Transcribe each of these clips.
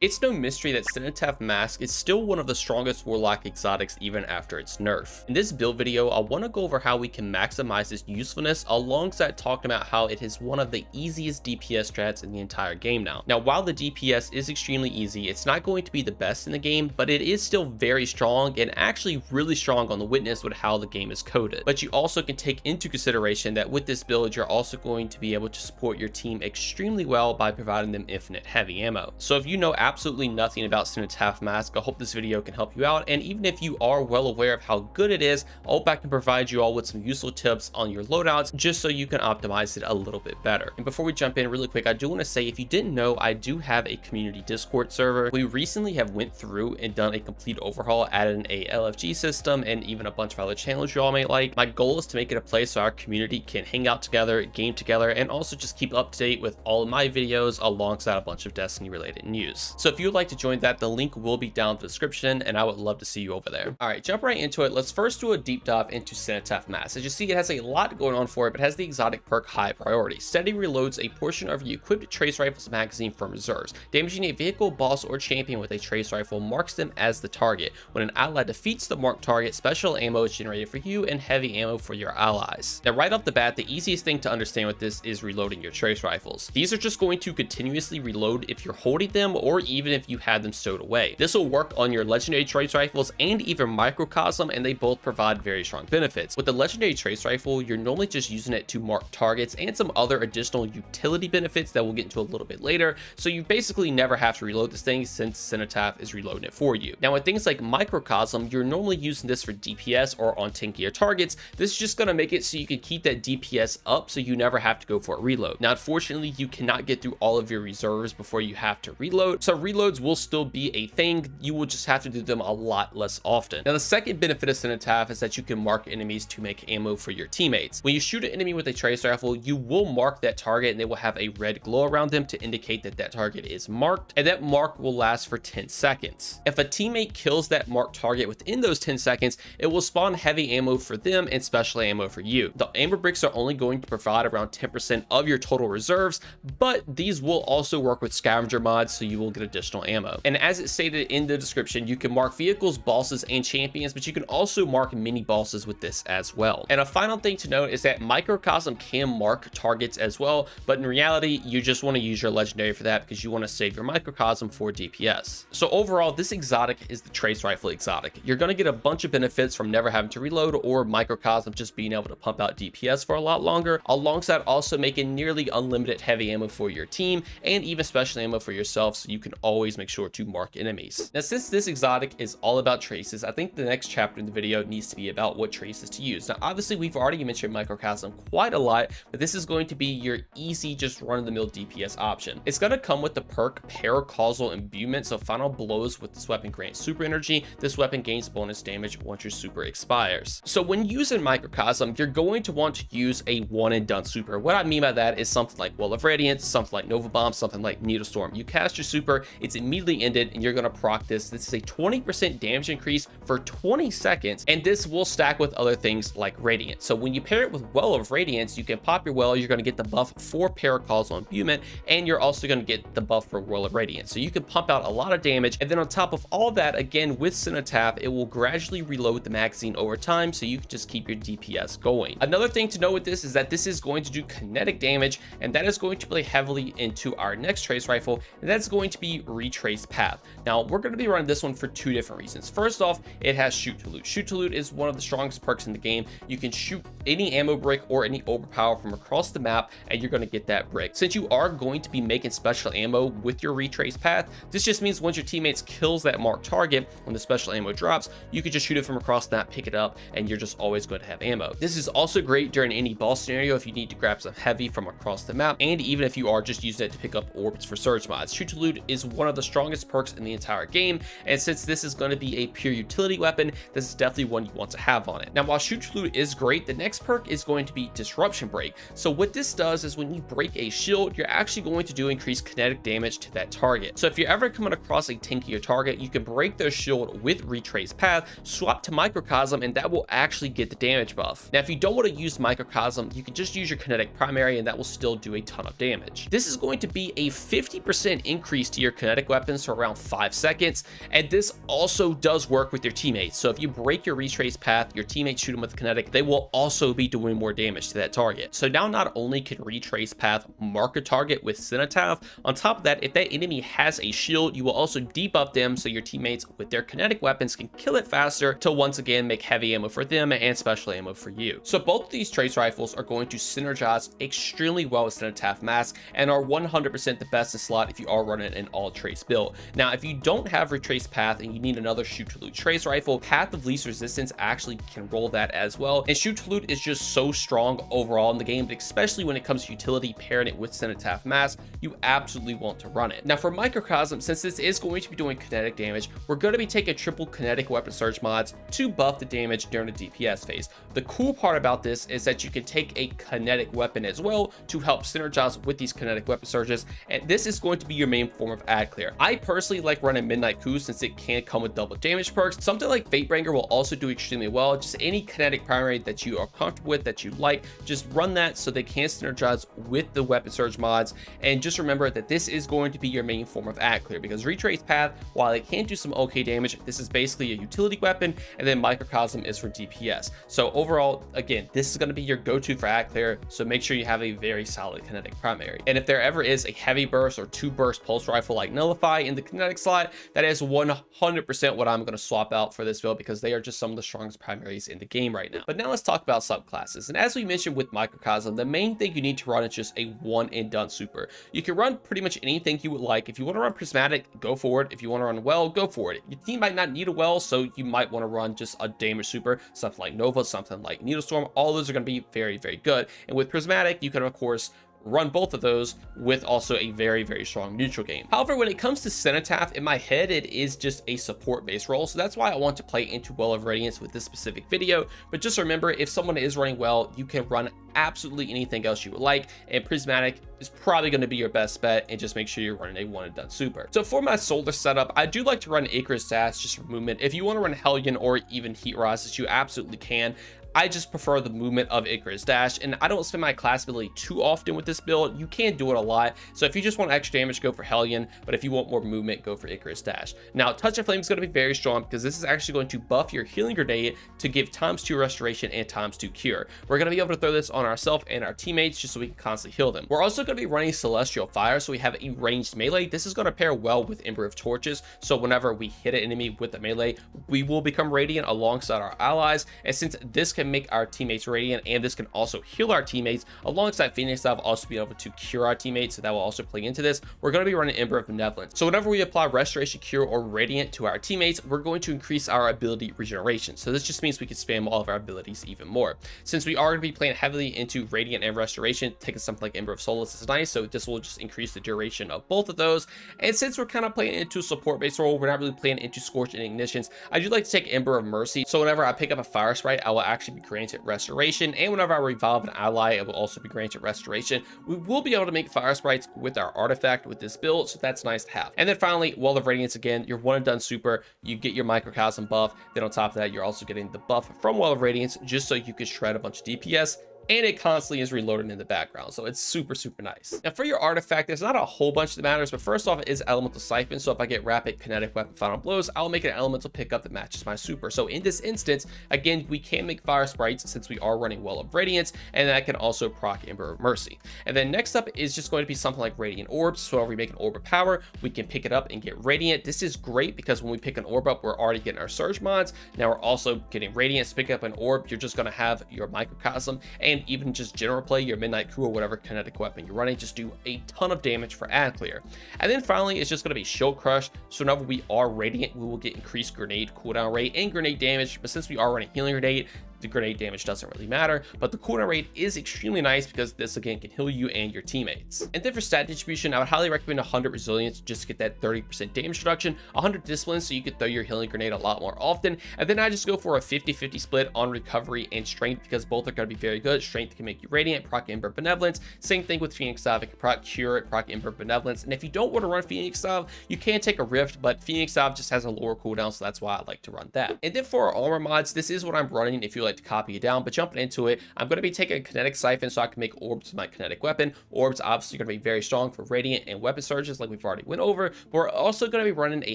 It's no mystery that Cenotaph Mask is still one of the strongest Warlock exotics even after its nerf. In this build video, I want to go over how we can maximize its usefulness alongside talking about how it is one of the easiest DPS strats in the entire game now. Now, while the DPS is extremely easy, it's not going to be the best in the game, but it is still very strong and actually really strong on the witness with how the game is coded. But you also can take into consideration that with this build, you're also going to be able to support your team extremely well by providing them infinite heavy ammo. So if you know absolutely nothing about Cenotaph Mask, I hope this video can help you out, and even if you are well aware of how good it is, I hope I can provide you all with some useful tips on your loadouts just so you can optimize it a little bit better. And before we jump in really quick, I do want to say, if you didn't know, I do have a community Discord server. We recently have went through and done a complete overhaul, added a LFG system, and even a bunch of other channels you all may like. My goal is to make it a place so our community can hang out together, game together, and also just keep up to date with all of my videos alongside a bunch of Destiny related news. So if you would like to join that, the link will be down in the description, and I would love to see you over there. All right, jump right into it. Let's first do a deep dive into Cenotaph Mask. As you see, it has a lot going on for it, but has the exotic perk High Priority. Steady reloads a portion of your equipped trace rifle's magazine from reserves. Damaging a vehicle, boss, or champion with a trace rifle marks them as the target. When an ally defeats the marked target, special ammo is generated for you and heavy ammo for your allies. Now, right off the bat, the easiest thing to understand with this is reloading your trace rifles. These are just going to continuously reload if you're holding them, or even if you had them stowed away. This will work on your legendary trace rifles and even microcosm, and they both provide very strong benefits. With the legendary trace rifle, you're normally just using it to mark targets and some other additional utility benefits that we'll get into a little bit later, so you basically never have to reload this thing since Cenotaph is reloading it for you. Now, with things like microcosm, you're normally using this for DPS or on tankier targets. This is just going to make it so you can keep that DPS up so you never have to go for a reload. Now, unfortunately, you cannot get through all of your reserves before you have to reload, so reloads will still be a thing. You will just have to do them a lot less often. Now, the second benefit of Cenotaph is that you can mark enemies to make ammo for your teammates. When you shoot an enemy with a trace rifle, you will mark that target and they will have a red glow around them to indicate that that target is marked, and that mark will last for 10 seconds. If a teammate kills that marked target within those 10 seconds, it will spawn heavy ammo for them and special ammo for you. The amber bricks are only going to provide around 10% of your total reserves, but these will also work with scavenger mods, so you will get additional ammo. And as it stated in the description, you can mark vehicles, bosses, and champions, but you can also mark mini bosses with this as well. And a final thing to note is that microcosm can mark targets as well, but in reality, you just want to use your legendary for that because you want to save your microcosm for DPS. So overall, this exotic is the trace rifle exotic. You're going to get a bunch of benefits from never having to reload, or microcosm just being able to pump out DPS for a lot longer, alongside also making nearly unlimited heavy ammo for your team and even special ammo for yourself, so you can always make sure to mark enemies. Now, since this exotic is all about traces, I think the next chapter in the video needs to be about what traces to use. Now, obviously, we've already mentioned microcosm quite a lot, but this is going to be your easy, just run-of-the-mill DPS option. It's going to come with the perk Paracausal Imbuement, so final blows with this weapon grant super energy. This weapon gains bonus damage once your super expires. So when using microcosm, you're going to want to use a one-and-done super. What I mean by that is something like Wall of Radiance, something like Nova Bomb, something like Needle Storm. You cast your super, it's immediately ended, and you're going to proc this. This is a 20% damage increase for 20 seconds, and this will stack with other things like Radiance. So when you pair it with Well of Radiance, you can pop your Well, you're going to get the buff for Paracausal Imbuement, and you're also going to get the buff for Well of Radiance. So you can pump out a lot of damage, and then on top of all that, again, with Cenotaph, it will gradually reload the magazine over time, so you can just keep your DPS going. Another thing to know with this is that this is going to do kinetic damage, and that is going to play heavily into our next trace rifle, and that's going to be Retrace Path. Now, we're going to be running this one for two different reasons. First off, it has Shoot to Loot. Shoot to Loot is one of the strongest perks in the game. You can shoot any ammo brick or any overpower from across the map, and you're going to get that brick. Since you are going to be making special ammo with your Retrace Path, this just means once your teammates kills that marked target, when the special ammo drops, you can just shoot it from across the map, pick it up, and you're just always going to have ammo. This is also great during any boss scenario if you need to grab some heavy from across the map, and even if you are just using it to pick up orbs for surge mods. Shoot to Loot is one of the strongest perks in the entire game, and since this is going to be a pure utility weapon, this is definitely one you want to have on it. Now, while Shoot to Loot is great, the next perk is going to be Disruption Break. So what this does is when you break a shield, you're actually going to do increased kinetic damage to that target. So if you're ever coming across a tankier target, you can break their shield with Retrace Path, swap to Microcosm, and that will actually get the damage buff. Now, if you don't want to use Microcosm, you can just use your Kinetic Primary, and that will still do a ton of damage. This is going to be a 50% increase to your kinetic weapons for around 5 seconds. And this also does work with your teammates. So if you break your retrace path, your teammates shoot them with kinetic, they will also be doing more damage to that target. So now not only can retrace path mark a target with Cenotaph, on top of that, if that enemy has a shield, you will also debuff them so your teammates with their kinetic weapons can kill it faster to once again make heavy ammo for them and special ammo for you. So both of these trace rifles are going to synergize extremely well with Cenotaph Mask and are 100% the best in slot if you are running an all trace build. Now, if you don't have retrace path and you need another shoot to loot trace rifle, Path of Least Resistance actually can roll that as well. And shoot to loot is just so strong overall in the game, but especially when it comes to utility pairing it with Cenotaph Mask, you absolutely want to run it. Now for Microcosm, since this is going to be doing kinetic damage, we're going to be taking triple kinetic weapon surge mods to buff the damage during the DPS phase. The cool part about this is that you can take a kinetic weapon as well to help synergize with these kinetic weapon surges, and this is going to be your main form of ad clear. I personally like running Midnight Coup since it can come with double damage perks. Something like Fatebringer will also do extremely well. Just any kinetic primary that you are comfortable with, that you like, just run that so they can synergize with the weapon surge mods. And just remember that this is going to be your main form of ad clear, because retrace path, while it can do some okay damage, this is basically a utility weapon, and then Microcosm is for DPS. So overall, again, this is going to be your go-to for ad clear, so make sure you have a very solid kinetic primary. And if there ever is a heavy burst or 2 burst pulse rifle like Nullify in the kinetic slot, that is 100% what I'm going to swap out for this build, because they are just some of the strongest primaries in the game right now. But now let's talk about subclasses. And as we mentioned with Microcosm, the main thing you need to run is just a one and done super. You can run pretty much anything you would like. If you want to run Prismatic, go for it. If you want to run Well, go for it. Your team might not need a Well, so you might want to run just a damage super, something like Nova, something like Needlestorm. All those are going to be very, very good. And with Prismatic, you can of course run both of those with also a very, very strong neutral game. However, when it comes to Cenotaph, in my head, it is just a support based role. So that's why I want to play into Well of Radiance with this specific video. But just remember, if someone is running Well, you can run absolutely anything else you would like, and Prismatic is probably going to be your best bet, and just make sure you're running a one and done super. So for my solar setup, I do like to run Icarus Dash just for movement. If you want to run Hellion or even Heat Rises, you absolutely can. I just prefer the movement of Icarus Dash, and I don't spend my class ability too often with this build. You can do it a lot, so if you just want extra damage, go for Hellion, but if you want more movement, go for Icarus Dash. Now, Touch of Flame is going to be very strong, because this is actually going to buff your Healing Grenade to give ×2 restoration and ×2 cure. We're going to be able to throw this on ourselves and our teammates just so we can constantly heal them. We're also going to be running Celestial Fire, so we have a ranged melee. This is going to pair well with Ember of Torches, so whenever we hit an enemy with the melee, we will become radiant alongside our allies, and since this can make our teammates radiant, and this can also heal our teammates alongside Phoenix Dive, also be able to cure our teammates, so that will also play into this. We're going to be running Ember of Benevolence, so whenever we apply Restoration, Cure, or Radiant to our teammates, we're going to increase our ability regeneration. So this just means we can spam all of our abilities even more. Since we are going to be playing heavily into Radiant and Restoration, taking something like Ember of Solace is nice, so this will just increase the duration of both of those. And since we're kind of playing into a support based role, we're not really playing into Scorch and Ignitions, I do like to take Ember of Mercy, so whenever I pick up a Fire Sprite, I will actually be granted restoration, and whenever I revive an ally, it will also be granted restoration. We will be able to make Fire Sprites with our artifact with this build, so that's nice to have. And then finally, Well of Radiance, again, your one and done super, you get your Microcosm buff, then on top of that, you're also getting the buff from Well of Radiance just so you can shred a bunch of DPS, and it constantly is reloading in the background, so it's super, super nice. Now for your artifact, there's not a whole bunch that matters, but first off is Elemental Siphon. So if I get Rapid, Kinetic Weapon, Final Blows, I'll make an elemental pickup that matches my super. So in this instance, again, we can make Fire Sprites since we are running Well of Radiance, and that can also proc Ember of Mercy. And then next up is just going to be something like Radiant Orbs. So if we make an Orb of Power, we can pick it up and get Radiant. This is great because when we pick an orb up, we're already getting our Surge mods. Now we're also getting Radiance. Pick up an orb, you're just going to have your Microcosm, and even just general play, your Midnight Coup or whatever kinetic weapon you're running, just do a ton of damage for ad clear. And then finally, it's just going to be Shield Crush. So whenever we are Radiant, we will get increased grenade cooldown rate and grenade damage, but since we are running Healing Grenade, the grenade damage doesn't really matter, but the cooldown rate is extremely nice because this again can heal you and your teammates. And then for stat distribution, I would highly recommend 100 resilience just to get that 30% damage reduction, 100 discipline so you can throw your healing grenade a lot more often, and then I just go for a 50-50 split on recovery and strength because both are going to be very good. Strength can make you radiant, proc Ember Benevolence. Same thing with Phoenix Dive, it can proc Cure, proc Ember Benevolence. And if you don't want to run Phoenix Dive, you can take a Rift, but Phoenix Dive just has a lower cooldown, so that's why I like to run that. And then for our armor mods, this is what I'm running if you like like to copy it down. But jumping into it, I'm going to be taking a kinetic siphon so I can make orbs with my kinetic weapon. Orbs obviously going to be very strong for radiant and weapon surges like we've already went over, but we're also going to be running a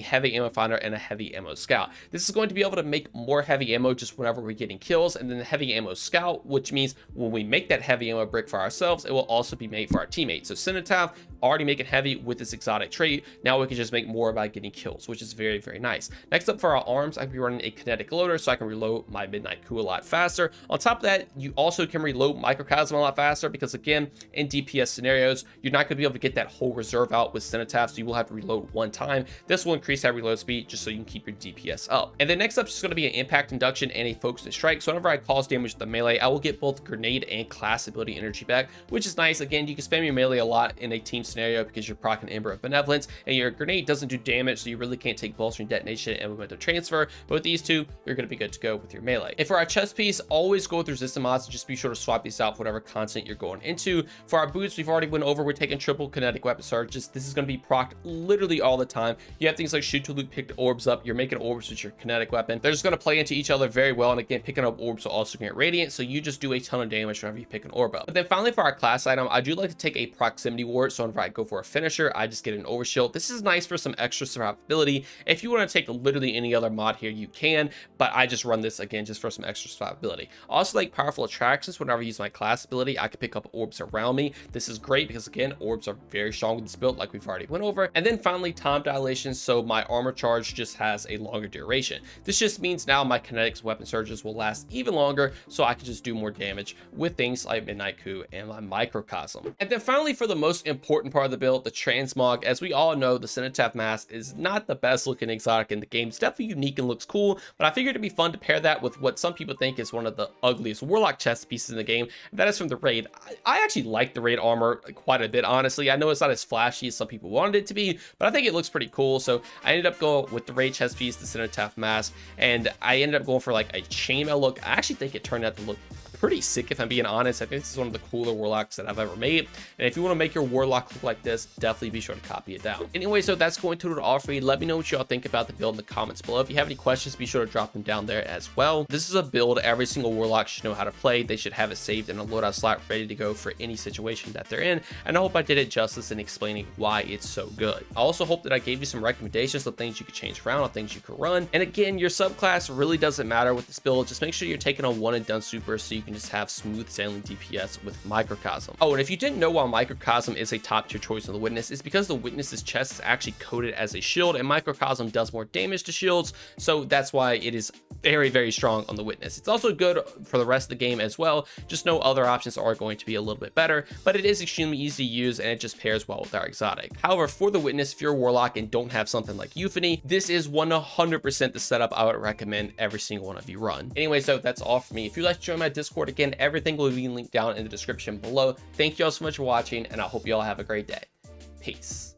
heavy ammo finder and a heavy ammo scout. This is going to be able to make more heavy ammo just whenever we're getting kills, and then the heavy ammo scout, which means when we make that heavy ammo brick for ourselves, it will also be made for our teammates. So Cenotaph already making heavy with this exotic trait. Now we can just make more by getting kills, which is very, very nice. Next up for our arms, I can be running a kinetic loader so I can reload my Midnight Coup a lot faster. On top of that, you also can reload Microcosm a lot faster because again, in DPS scenarios, you're not going to be able to get that whole reserve out with Cenotaph, so you will have to reload one time. This will increase that reload speed just so you can keep your DPS up. And then next up is going to be an impact induction and a focus and strike. So whenever I cause damage with the melee, I will get both grenade and class ability energy back, which is nice. Again, you can spam your melee a lot in a team scenario because you're proccing Ember of Benevolence, and your grenade doesn't do damage, so you really can't take bolstering detonation and momentum transfer. But with these two, you're going to be good to go with your melee. And for our chest piece, always go with resistant mods. Just be sure to swap these out for whatever content you're going into. For our boots, we've already went over. We're taking triple kinetic weapon surges. This is going to be procced literally all the time. You have things like shoot to loot, pick orbs up. You're making orbs with your kinetic weapon. They're just going to play into each other very well. And again, picking up orbs will also get radiant, so you just do a ton of damage whenever you pick an orb up. But then finally for our class item, I do like to take a proximity ward. So whenever I go for a finisher, I just get an overshield. This is nice for some extra survivability. If you want to take literally any other mod here, you can, but I just run this again just for some extra survivability. Also, like powerful attractions, whenever I use my class ability, I can pick up orbs around me. This is great because again, orbs are very strong with this build like we've already went over. And then finally, time dilation, so my armor charge just has a longer duration. This just means now my kinetics weapon surges will last even longer, so I can just do more damage with things like Midnight Coup and my Microcosm. And then finally, for the most important part of the build, the transmog. As we all know, the Cenotaph mask is not the best looking exotic in the game. It's definitely unique and looks cool, but I figured it'd be fun to pair that with what some people think is one of the ugliest warlock chest pieces in the game, and that is from the raid. I actually like the raid armor quite a bit, honestly. I know it's not as flashy as some people wanted it to be, but I think it looks pretty cool. So I ended up going with the raid chest piece, the Cenotaph mask, and I ended up going for like a chainmail look. I actually think it turned out to look pretty sick, if I'm being honest. I think this is one of the cooler warlocks that I've ever made, and if you want to make your warlock look like this, definitely be sure to copy it down. Anyway, so that's going to do it all for you. Let me know what y'all think about the build in the comments below. If you have any questions, be sure to drop them down there as well. This is a build every single warlock should know how to play. They should have it saved in a loadout slot ready to go for any situation that they're in, and I hope I did it justice in explaining why it's so good. I also hope that I gave you some recommendations of things you could change around, on things you could run. And again, your subclass really doesn't matter with this build. Just make sure you're taking a one and done super so you can just have smooth sailing DPS with Microcosm. Oh, and if you didn't know why Microcosm is a top tier choice on the Witness, it's because the Witness's chest is actually coded as a shield, and Microcosm does more damage to shields, so that's why it is very, very strong on the Witness. It's also good for the rest of the game as well. Just know other options are going to be a little bit better, but it is extremely easy to use and it just pairs well with our exotic. However, for the Witness, if you're a warlock and don't have something like Euphony, this is 100% the setup I would recommend every single one of you run. Anyway, so that's all for me. If you'd like to join my Discord, again, everything will be linked down in the description below. Thank you all so much for watching, and I hope you all have a great day. Peace.